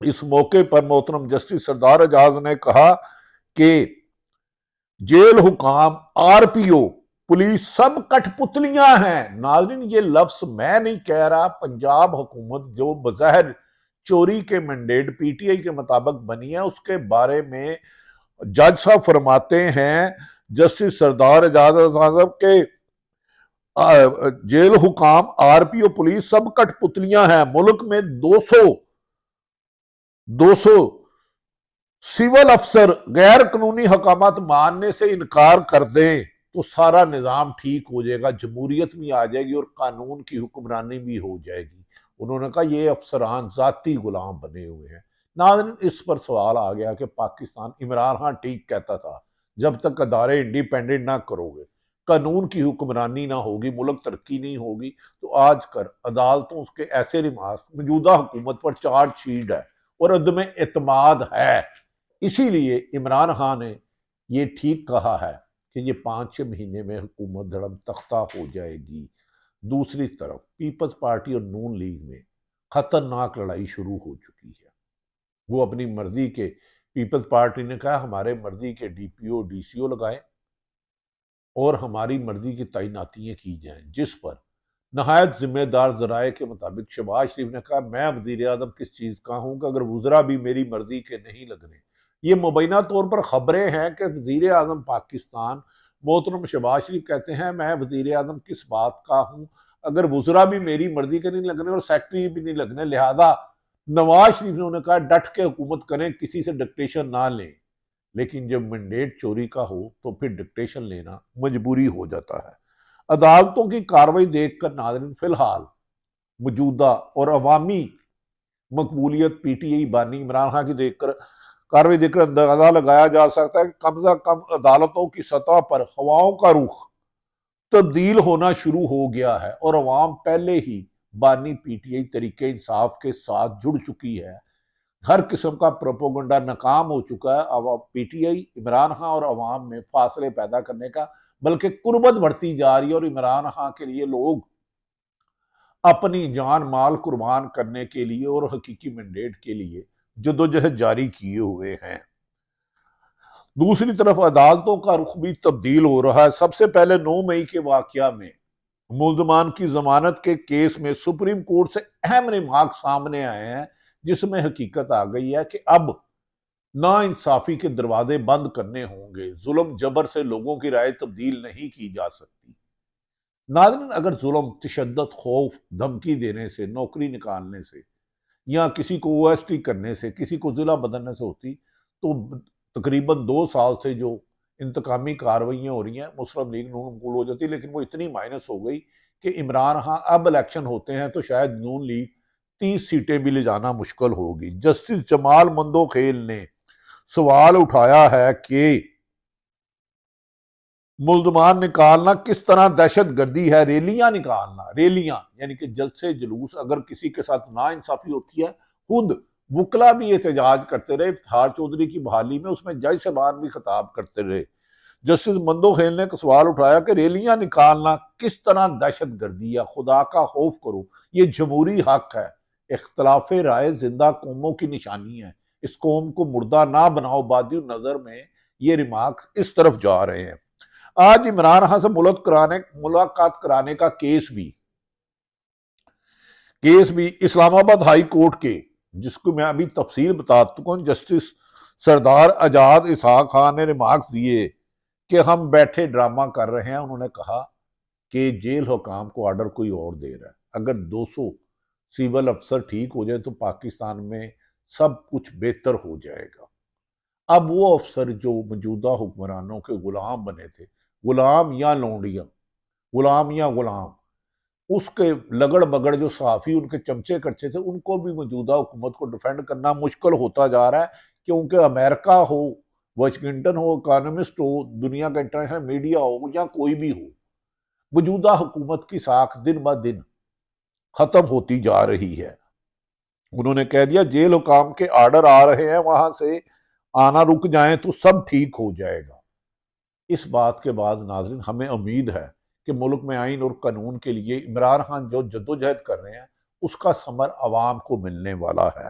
اس موقع پر محترم جسٹس سردار اعجاز نے کہا کہ جیل حکام، آر پی او، پولیس سب کٹ پتلیاں ہیں۔ ناظرین، یہ لفظ میں نہیں کہہ رہا، پنجاب حکومت جو بظاہر چوری کے مینڈیٹ پی ٹی آئی کے مطابق بنی ہے، اس کے بارے میں جج صاحب فرماتے ہیں، جسٹس سردار اعجاز صاحب کے جیل حکام، آر پی او، پولیس سب کٹ پتلیاں ہیں۔ ملک میں دو سو سول افسر غیر قانونی حکامات ماننے سے انکار کر دیں تو سارا نظام ٹھیک ہو جائے گا، جمہوریت بھی آ جائے گی اور قانون کی حکمرانی بھی ہو جائے گی۔ انہوں نے کہا یہ افسران ذاتی غلام بنے ہوئے ہیں۔ ناظرین، اس پر سوال آ گیا کہ پاکستان، عمران خان ٹھیک کہتا تھا، جب تک ادارے انڈیپینڈنٹ نہ کرو گے، قانون کی حکمرانی نہ ہوگی، ملک ترقی نہیں ہوگی۔ تو آج کر عدالتوں کے ایسے ریمارکس، موجودہ حکومت پر چارج شیٹ ہے اور عدم اعتماد ہے۔ اسی لیے عمران خان نے یہ ٹھیک کہا ہے کہ یہ 5-6 مہینے میں حکومت دھڑم تختہ ہو جائے گی۔ دوسری طرف پیپلز پارٹی اور نون لیگ میں خطرناک لڑائی شروع ہو چکی ہے۔ وہ اپنی مرضی کے، پیپلز پارٹی نے کہا ہمارے مرضی کے ڈی پی او، ڈی سی او لگائیں اور ہماری مرضی کی تعیناتیاں کی جائیں، جس پر نہایت ذمہ دار ذرائع کے مطابق شہباز شریف نے کہا میں وزیر اعظم کس چیز کا ہوں کہ اگر وزراء بھی میری مرضی کے نہیں لگنے۔ یہ مبینہ طور پر خبریں ہیں کہ وزیر اعظم پاکستان محترم شہباز شریف کہتے ہیں میں وزیر اعظم کس بات کا ہوں اگر وزراء بھی میری مرضی کے نہیں لگنے اور سیکٹری بھی نہیں لگنے۔ لہذا نواز شریف نے انہیں کہا ڈٹ کے حکومت کریں، کسی سے ڈکٹیشن نہ لیں۔ لیکن جب مینڈیٹ چوری کا ہو تو پھر ڈکٹیشن لینا مجبوری ہو جاتا ہے۔ عدالتوں کی کارروائی دیکھ کر ناظرین فی الحال موجودہ اور عوامی مقبولیت پی ٹی آئی بانی عمران خان کی دیکھ کر کارروائی دیکھ کر اندازہ لگایا جا سکتا ہے کہ کم از کم عدالتوں کی سطح پر ہواؤں کا رخ تبدیل ہونا شروع ہو گیا ہے اور عوام پہلے ہی بانی پی ٹی آئی طریقہ انصاف کے ساتھ جڑ چکی ہے۔ ہر قسم کا پروپوگنڈا ناکام ہو چکا ہے۔ P T I Imran Khan اور عوام میں فاصلے پیدا کرنے کا بلکہ قربت بڑھتی جا رہی ہے اور عمران خان کے لیے لوگ اپنی جان مال قربان کرنے کے لیے اور حقیقی مینڈیٹ کے لیے جدوجہد جاری کیے ہوئے ہیں۔ دوسری طرف عدالتوں کا رخ بھی تبدیل ہو رہا ہے۔ سب سے پہلے 9 مئی کے واقعہ میں ملزمان کی ضمانت کے کیس میں سپریم کورٹ سے اہم ریمارک سامنے آئے ہیں، جس میں حقیقت آ گئی ہے کہ اب نا انصافی کے دروازے بند کرنے ہوں گے، ظلم جبر سے لوگوں کی رائے تبدیل نہیں کی جا سکتی۔ ناظرین، اگر ظلم، تشدد، خوف، دھمکی دینے سے، نوکری نکالنے سے یا کسی کو او ایس ٹی کرنے سے، کسی کو ضلع بدلنے سے ہوتی تو تقریباً 2 سال سے جو انتقامی کارروائیاں ہو رہی ہیں مسلم لیگ نون قبول ہو جاتی، لیکن وہ اتنی مائنس ہو گئی کہ عمران خان اب الیکشن ہوتے ہیں تو شاید نون لیگ 30 سیٹیں بھی لے جانا مشکل ہوگی۔ جسٹس جمال مندوخیل نے سوال اٹھایا ہے کہ ملزمان نکالنا کس طرح دہشت گردی ہے۔ ریلیاں نکالنا، ریلیاں یعنی کہ جلسے جلوس، اگر کسی کے ساتھ نا انصافی ہوتی ہے، خود وکلا بھی احتجاج کرتے رہے، افتخار چودھری کی بحالی میں اس میں جج صاحبان بھی خطاب کرتے رہے۔ جسٹس مندوخیل نے سوال اٹھایا کہ ریلیاں نکالنا کس طرح دہشت گردی ہے، خدا کا خوف کرو، یہ جمہوری حق ہے، اختلاف رائے زندہ قوموں کی نشانی ہے، اس قوم کو مردہ نہ بناؤ۔ بادی نظر میں یہ ریمارکس اس طرف جا رہے ہیں۔ آج عمران خان سے ملاقات کرانے کا کیس بھی اسلام آباد ہائی کورٹ کے، جس کو میں ابھی تفصیل بتا چکا ہوں، جسٹس سردار اعجاز اسحاق خان نے ریمارکس دیے کہ ہم بیٹھے ڈرامہ کر رہے ہیں۔ انہوں نے کہا کہ جیل حکام کو آرڈر کوئی اور دے رہا ہے، اگر 200 سول افسر ٹھیک ہو جائے تو پاکستان میں سب کچھ بہتر ہو جائے گا۔ اب وہ افسر جو موجودہ حکمرانوں کے غلام بنے تھے، غلام یا لونڈیاں، غلام یا غلام، اس کے لگڑ بگڑ جو صحافی ان کے چمچے کچے تھے، ان کو بھی موجودہ حکومت کو ڈیفینڈ کرنا مشکل ہوتا جا رہا ہے، کیونکہ امریکہ ہو، واشنگٹن ہو، اکانومسٹ ہو، دنیا کا انٹرنیشنل میڈیا ہو یا کوئی بھی ہو، موجودہ حکومت کی ساکھ دن بہ دن ختم ہوتی جا رہی ہے۔ انہوں نے کہہ دیا جیل حکام کے آرڈر آ رہے ہیں، وہاں سے آنا رک جائیں تو سب ٹھیک ہو جائے گا۔ اس بات کے بعد ناظرین ہمیں امید ہے کہ ملک میں آئین اور قانون کے لیے عمران خان جو جدوجہد کر رہے ہیں اس کا ثمر عوام کو ملنے والا ہے۔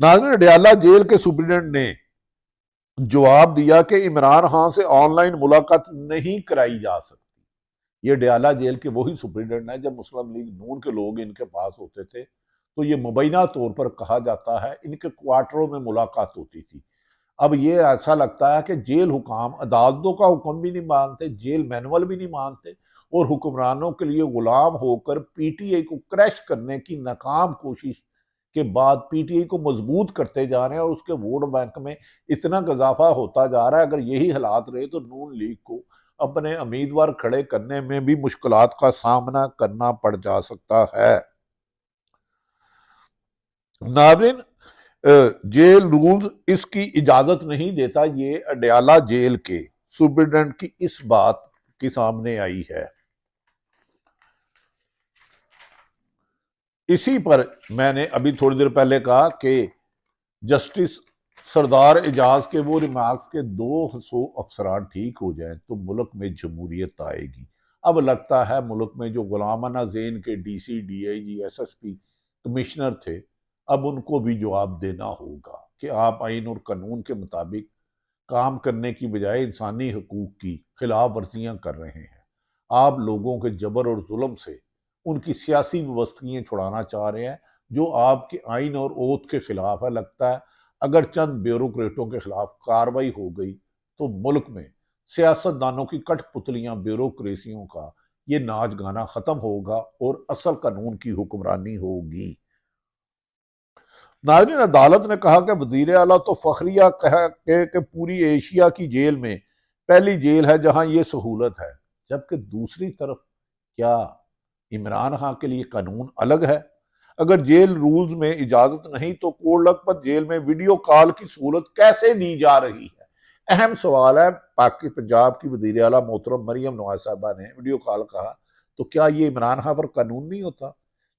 ناظرین، اڈیالہ جیل کے سپرنٹینڈنٹ نے جواب دیا کہ عمران خان سے آن لائن ملاقات نہیں کرائی جا سکتی۔ یہ اڈیالہ جیل کے وہی سپرنٹینڈنٹ ہیں جب مسلم لیگ نون کے لوگ ان کے پاس ہوتے تھے تو یہ مبینہ طور پر کہا جاتا ہے ان کے کوارٹروں میں ملاقات ہوتی تھی۔ اب یہ ایسا لگتا ہے کہ جیل حکام عدالتوں کا حکم بھی نہیں مانتے، جیل مینول بھی نہیں مانتے، اور حکمرانوں کے لیے غلام ہو کر پی ٹی آئی کو کریش کرنے کی ناکام کوشش کے بعد پی ٹی آئی کو مضبوط کرتے جا رہے ہیں، اور اس کے ووٹ بینک میں اتنا اضافہ ہوتا جا رہا ہے۔ اگر یہی حالات رہے تو نون لیگ کو اپنے امیدوار کھڑے کرنے میں بھی مشکلات کا سامنا کرنا پڑ جا سکتا ہے۔ ناظرین، جیل رولز اس کی اجازت نہیں دیتا، یہ اڈیالہ جیل کے سپرنٹینڈنٹ کی اس بات کی سامنے آئی ہے۔ اسی پر میں نے ابھی تھوڑی دیر پہلے کہا کہ جسٹس سردار اعجاز کے وہ ریمارکس کے 200 افسران ٹھیک ہو جائیں تو ملک میں جمہوریت آئے گی۔ اب لگتا ہے ملک میں جو غلامانہ ذہن کے D C, D I G, S S P, commissioner تھے، اب ان کو بھی جواب دینا ہوگا کہ آپ آئین اور قانون کے مطابق کام کرنے کی بجائے انسانی حقوق کی خلاف ورزیاں کر رہے ہیں۔ آپ لوگوں کے جبر اور ظلم سے ان کی سیاسی وابستگیاں چھڑانا چاہ رہے ہیں جو آپ کے آئین اور اوتھ کے خلاف ہے۔ لگتا ہے اگر چند بیوروکریٹوں کے خلاف کارروائی ہو گئی تو ملک میں سیاست دانوں کی کٹ پتلیاں بیوروکریسیوں کا یہ ناچ گانا ختم ہوگا اور اصل قانون کی حکمرانی ہوگی۔ ناظرین، عدالت نے کہا کہ وزیر اعلیٰ تو فخریہ کہ پوری ایشیا کی جیل میں پہلی جیل ہے جہاں یہ سہولت ہے، جبکہ دوسری طرف کیا عمران خان کے لیے قانون الگ ہے؟ اگر جیل رولز میں اجازت نہیں تو کوڑ لکھپت جیل میں ویڈیو کال کی سہولت کیسے دی جا رہی ہے؟ اہم سوال ہے۔ پنجاب کی وزیر اعلیٰ محترم مریم نواز صاحبہ نے ویڈیو کال کہا تو کیا یہ عمران خان پر قانون نہیں ہوتا؟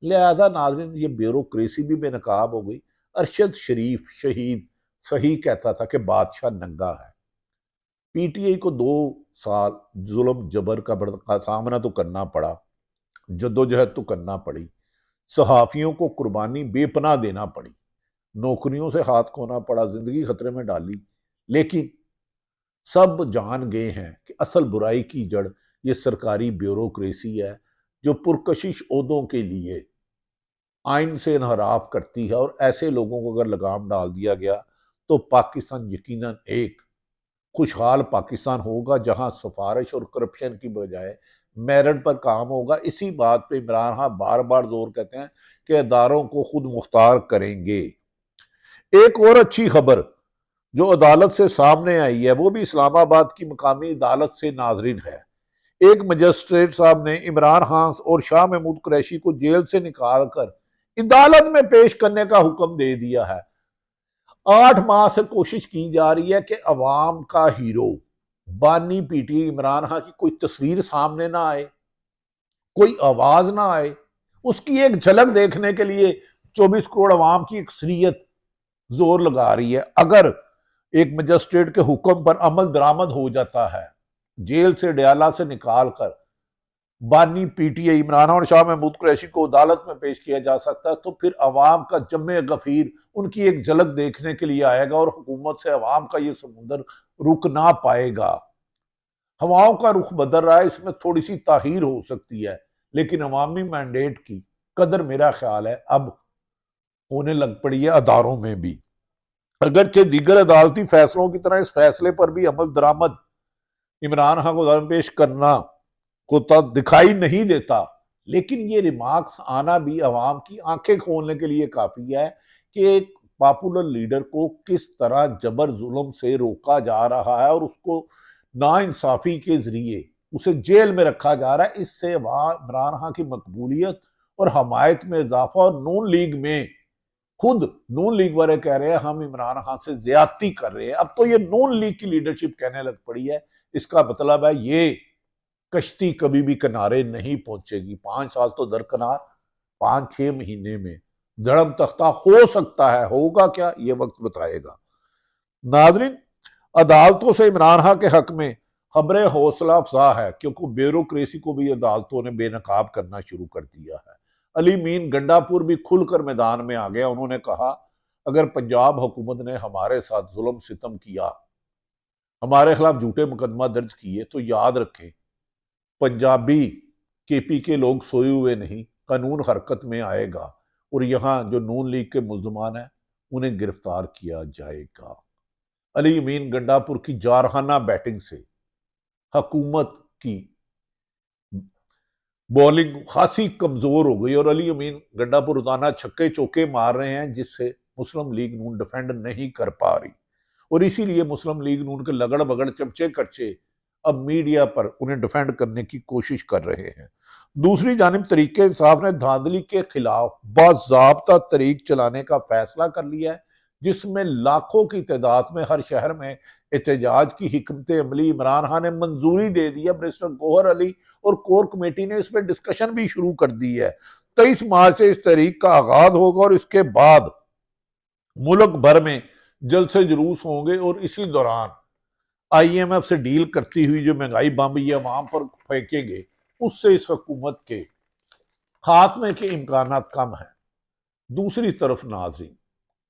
لہذا ناظرین، یہ بیوروکریسی بھی بے نقاب ہو گئی۔ ارشد شریف شہید صحیح کہتا تھا کہ بادشاہ ننگا ہے۔ پی ٹی آئی کو 2 سال ظلم جبر کا سامنا تو کرنا پڑا، جدوجہد تو کرنا پڑی، صحافیوں کو قربانی بے پناہ دینا پڑی، نوکریوں سے ہاتھ کھونا پڑا، زندگی خطرے میں ڈالی، لیکن سب جان گئے ہیں کہ اصل برائی کی جڑ یہ سرکاری بیوروکریسی ہے جو پرکشش عہدوں کے لیے آئین سے انحراف کرتی ہے، اور ایسے لوگوں کو اگر لگام ڈال دیا گیا تو پاکستان یقیناً ایک خوشحال پاکستان ہوگا جہاں سفارش اور کرپشن کی بجائے میرٹ پر کام ہوگا۔ اسی بات پہ عمران خان بار بار زور کہتے ہیں کہ اداروں کو خود مختار کریں گے۔ ایک اور اچھی خبر جو عدالت سے سامنے آئی ہے وہ بھی اسلام آباد کی مقامی عدالت سے ناظرین ہے۔ ایک مجسٹریٹ صاحب نے عمران خان اور شاہ محمود قریشی کو جیل سے نکال کر عدالت میں پیش کرنے کا حکم دے دیا ہے۔ 8 ماہ سے کوشش کی جا رہی ہے کہ عوام کا ہیرو بانی P T I Imran Khan کی کوئی تصویر سامنے نہ آئے، کوئی آواز نہ آئے، اس کی ایک جھلک دیکھنے کے لیے 24 کروڑ عوام کی اکثریت زور لگا رہی ہے۔ اگر ایک مجسٹریٹ کے حکم پر عمل درآمد ہو جاتا ہے، جیل سے اڈیالہ سے نکال کر بانی P T I Imran Khan اور شاہ محمود قریشی کو عدالت میں پیش کیا جا سکتا ہے، تو پھر عوام کا جم غفیر ان کی ایک جھلک دیکھنے کے لیے آئے گا اور حکومت سے عوام کا یہ سمندر رک نہ پائے گا۔ ہواؤں کا رخ بدل رہا ہے، اس میں تھوڑی سی تاخیر ہو سکتی ہے، لیکن عوامی مینڈیٹ کی قدر میرا خیال ہے اب ہونے لگ پڑی ہے اداروں میں بھی۔ اگرچہ دیگر عدالتی فیصلوں کی طرح اس فیصلے پر بھی عمل درآمد عمران خان کو عدالت میں پیش کرنا کو دکھائی نہیں دیتا، لیکن یہ ریمارکس آنا بھی عوام کی آنکھیں کھولنے کے لیے کافی ہے کہ ایک پاپولر لیڈر کو کس طرح جبر ظلم سے روکا جا رہا ہے اور اس کو ناانصافی کے ذریعے اسے جیل میں رکھا جا رہا ہے۔ اس سے عمران خان کی مقبولیت اور حمایت میں اضافہ، اور نون لیگ میں خود نون لیگ والے کہہ رہے ہیں ہم عمران خان سے زیادتی کر رہے ہیں۔ اب تو یہ نون لیگ کی لیڈرشپ کہنے لگ پڑی ہے۔ اس کا مطلب ہے یہ کشتی کبھی بھی کنارے نہیں پہنچے گی۔ 5 سال تو درکنار، 5-6 مہینے میں دھڑم تختہ ہو سکتا ہے، ہوگا کیا یہ وقت بتائے گا۔ ناظرین، عدالتوں سے عمران خان کے حق میں خبریں حوصلہ افزا ہے کیونکہ بیوروکریسی کو بھی عدالتوں نے بے نقاب کرنا شروع کر دیا ہے۔ علی مین گنڈا پور بھی کھل کر میدان میں آ گیا۔ انہوں نے کہا اگر پنجاب حکومت نے ہمارے ساتھ ظلم ستم کیا، ہمارے خلاف جھوٹے مقدمہ درج کیے، تو یاد رکھیں پنجابی کے پی کے لوگ سوئے ہوئے نہیں، قانون حرکت میں آئے گا اور یہاں جو نون لیگ کے ملزمان ہیں انہیں گرفتار کیا جائے گا۔ علی امین گنڈا پور کی جارحانہ بیٹنگ سے حکومت کی بولنگ خاصی کمزور ہو گئی اور علی امین گنڈا پور روزانہ چھکے چوکے مار رہے ہیں، جس سے مسلم لیگ نون ڈیفینڈ نہیں کر پا رہی، اور اسی لیے مسلم لیگ نون کے لگڑ بگڑ چمچے کچے اب میڈیا پر انہیں ڈیفینڈ کرنے کی کوشش کر رہے ہیں۔ دوسری جانب تحریک انصاف نے دھاندلی کے خلاف باضابطہ تحریک چلانے کا فیصلہ کر لیا ہے، جس میں لاکھوں کی تعداد میں ہر شہر میں احتجاج کی حکمت عملی عمران خان نے منظوری دے دی ہے۔ منسٹر گوہر علی اور کور کمیٹی نے اس پہ ڈسکشن بھی شروع کر دی ہے۔ 23 مارچ سے اس تحریک کا آغاز ہوگا اور اس کے بعد ملک بھر میں جلسے جلوس ہوں گے، اور اسی دوران آئی ایم ایف سے ڈیل کرتی ہوئی جو مہنگائی بم یہ عوام پر پھینکیں گے، اس سے اس حکومت کے خاتمے کے امکانات کم ہیں۔ دوسری طرف ناظرین،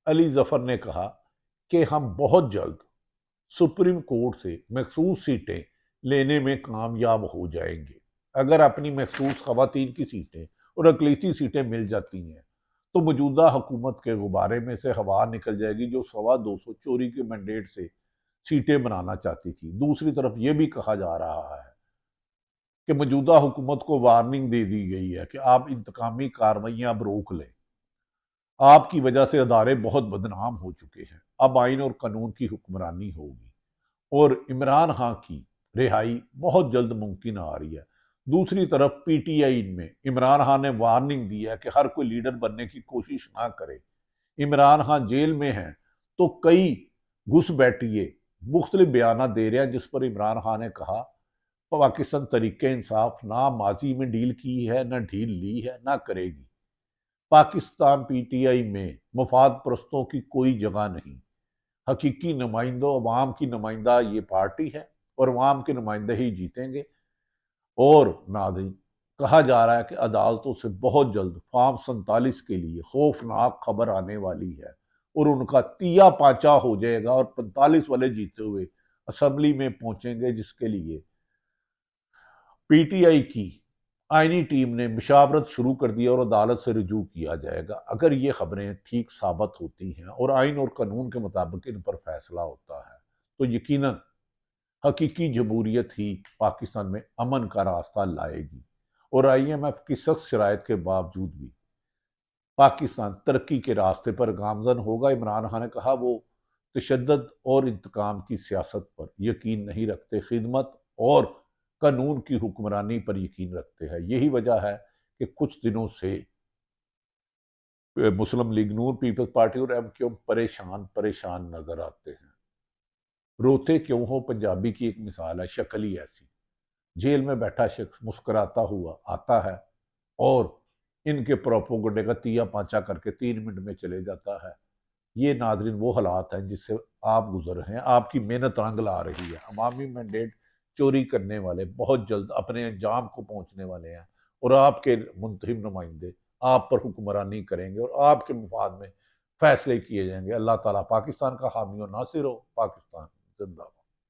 علی ظفر نے کہا کہ ہم بہت جلد سپریم کورٹ سے مخصوص سیٹیں لینے میں کامیاب ہو جائیں گے۔ اگر اپنی مخصوص خواتین کی سیٹیں اور اقلیتی سیٹیں مل جاتی ہیں تو موجودہ حکومت کے غبارے میں سے ہوا نکل جائے گی، جو 250 چوری کے مینڈیٹ سے سیٹیں بنانا چاہتی تھی۔ دوسری طرف یہ بھی کہا جا رہا ہے کہ موجودہ حکومت کو وارننگ دے دی گئی ہے کہ آپ انتقامی کارروائیاں اب روک لیں، آپ کی وجہ سے ادارے بہت بدنام ہو چکے ہیں، اب آئین اور قانون کی حکمرانی ہوگی، اور عمران خان کی رہائی بہت جلد ممکن آ رہی ہے۔ دوسری طرف پی ٹی آئی میں عمران خان نے وارننگ دی ہے کہ ہر کوئی لیڈر بننے کی کوشش نہ کرے۔ عمران خان جیل میں ہیں تو کئی گھس بیٹھیے مختلف بیانات دے رہے ہیں، جس پر عمران خان نے کہا پاکستان تحریک انصاف نہ ماضی میں ڈیل کی ہے، نہ ڈیل لی ہے، نہ کرے گی۔ پاکستان پی ٹی آئی میں مفاد پرستوں کی کوئی جگہ نہیں، حقیقی نمائندوں عوام کی نمائندہ یہ پارٹی ہے اور عوام کے نمائندے ہی جیتیں گے۔ اور ناظرین، کہا جا رہا ہے کہ عدالتوں سے بہت جلد فارم 47 کے لیے خوفناک خبر آنے والی ہے اور ان کا تیا پانچا ہو جائے گا اور 45 والے جیتے ہوئے اسمبلی میں پہنچیں گے، جس کے لیے پی ٹی آئی کی آئینی ٹیم نے مشاورت شروع کر دی اور عدالت سے رجوع کیا جائے گا۔ اگر یہ خبریں ٹھیک ثابت ہوتی ہیں اور آئین اور قانون کے مطابق ان پر فیصلہ ہوتا ہے تو یقیناً حقیقی جمہوریت ہی پاکستان میں امن کا راستہ لائے گی، اور آئی ایم ایف کی سخت شرائط کے باوجود بھی پاکستان ترقی کے راستے پر گامزن ہوگا۔ عمران خان نے کہا وہ تشدد اور انتقام کی سیاست پر یقین نہیں رکھتے، خدمت اور قانون کی حکمرانی پر یقین رکھتے ہیں۔ یہی وجہ ہے کہ کچھ دنوں سے مسلم لیگ نون، پیپلز پارٹی اور ایم کیو پریشان نظر آتے ہیں۔ روتے کیوں ہو پنجابی کی ایک مثال ہے، شکل ہی ایسی۔ جیل میں بیٹھا شخص مسکراتا ہوا آتا ہے اور ان کے پروپوگنڈے کا تیا پانچا کر کے 3 منٹ میں چلے جاتا ہے۔ یہ ناظرین وہ حالات ہیں جس سے آپ گزر رہے ہیں، آپ کی محنت رنگ لا رہی ہے۔ عوامی مینڈیٹ چوری کرنے والے بہت جلد اپنے انجام کو پہنچنے والے ہیں، اور آپ کے منتخب نمائندے آپ پر حکمرانی کریں گے اور آپ کے مفاد میں فیصلے کیے جائیں گے۔ اللہ تعالیٰ پاکستان کا حامی و ناصر ہو۔ پاکستان زندہ باد۔